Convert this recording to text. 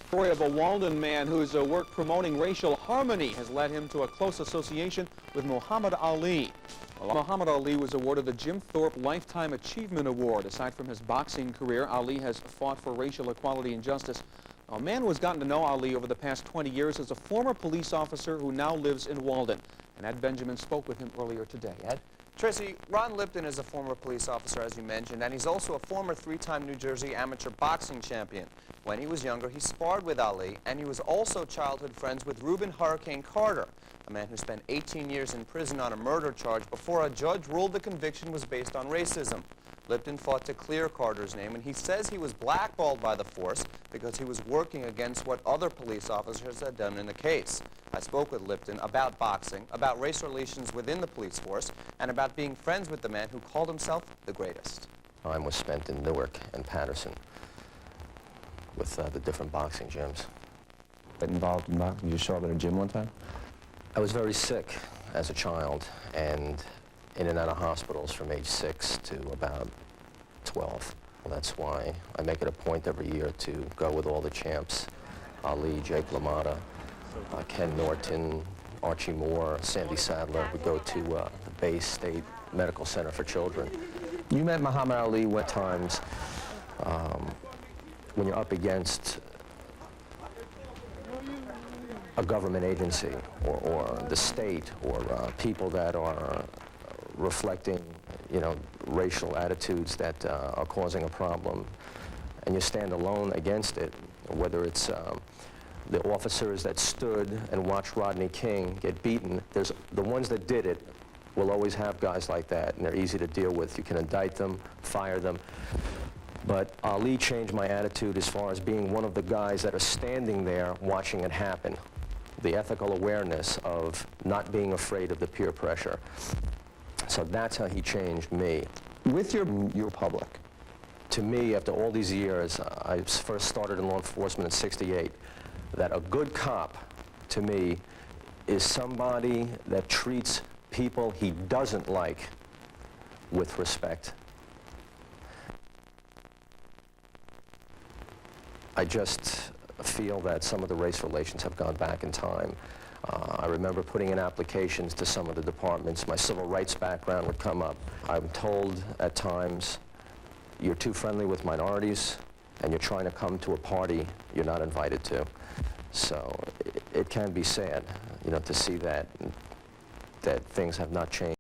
story of a Walden man whose work promoting racial harmony has led him to a close association with Muhammad Ali. Well, Muhammad Ali was awarded the Jim Thorpe Lifetime Achievement Award. Aside from his boxing career, Ali has fought for racial equality and justice. A man who has gotten to know Ali over the past 20 years is a former police officer who now lives in Walden. And Ed Benjamin spoke with him earlier today. Ed? Tracy, Ron Lipton is a former police officer, as you mentioned, and he's also a former three-time New Jersey amateur boxing champion. When he was younger, he sparred with Ali, and he was also childhood friends with Reuben Hurricane Carter, a man who spent 18 years in prison on a murder charge before a judge ruled the conviction was based on racism. Lipton fought to clear Carter's name, and he says he was blackballed by the force because he was working against what other police officers had done in the case. I spoke with Lipton about boxing, about race relations within the police force, and about being friends with the man who called himself the greatest. Time was spent in Newark and Patterson with the different boxing gyms. Get involved in boxing? Did you show up at a gym one time? I was very sick as a child and in and out of hospitals from age 6 to about 12. Well, that's why I make it a point every year to go with all the champs, Ali, Jake LaMotta, Ken Norton, Archie Moore, Sandy Sadler. We go to the Bay State Medical Center for Children. You met Muhammad Ali At times, when you're up against a government agency or the state or people that are reflecting, racial attitudes that are causing a problem, and you stand alone against it, whether it's the officers that stood and watched Rodney King get beaten. There's the ones that did it will always have guys like that, and they're easy to deal with. You can indict them, fire them. But Ali changed my attitude as far as being one of the guys that are standing there watching it happen. The ethical awareness of not being afraid of the peer pressure. So that's how he changed me. With your public? To me, after all these years, I first started in law enforcement in '68, that a good cop, to me, is somebody that treats people he doesn't like with respect. I just feel that some of the race relations have gone back in time. I remember putting in applications to some of the departments. My civil rights background would come up. I'm told at times, you're too friendly with minorities and you're trying to come to a party you're not invited to. So it can be sad, to see that things have not changed.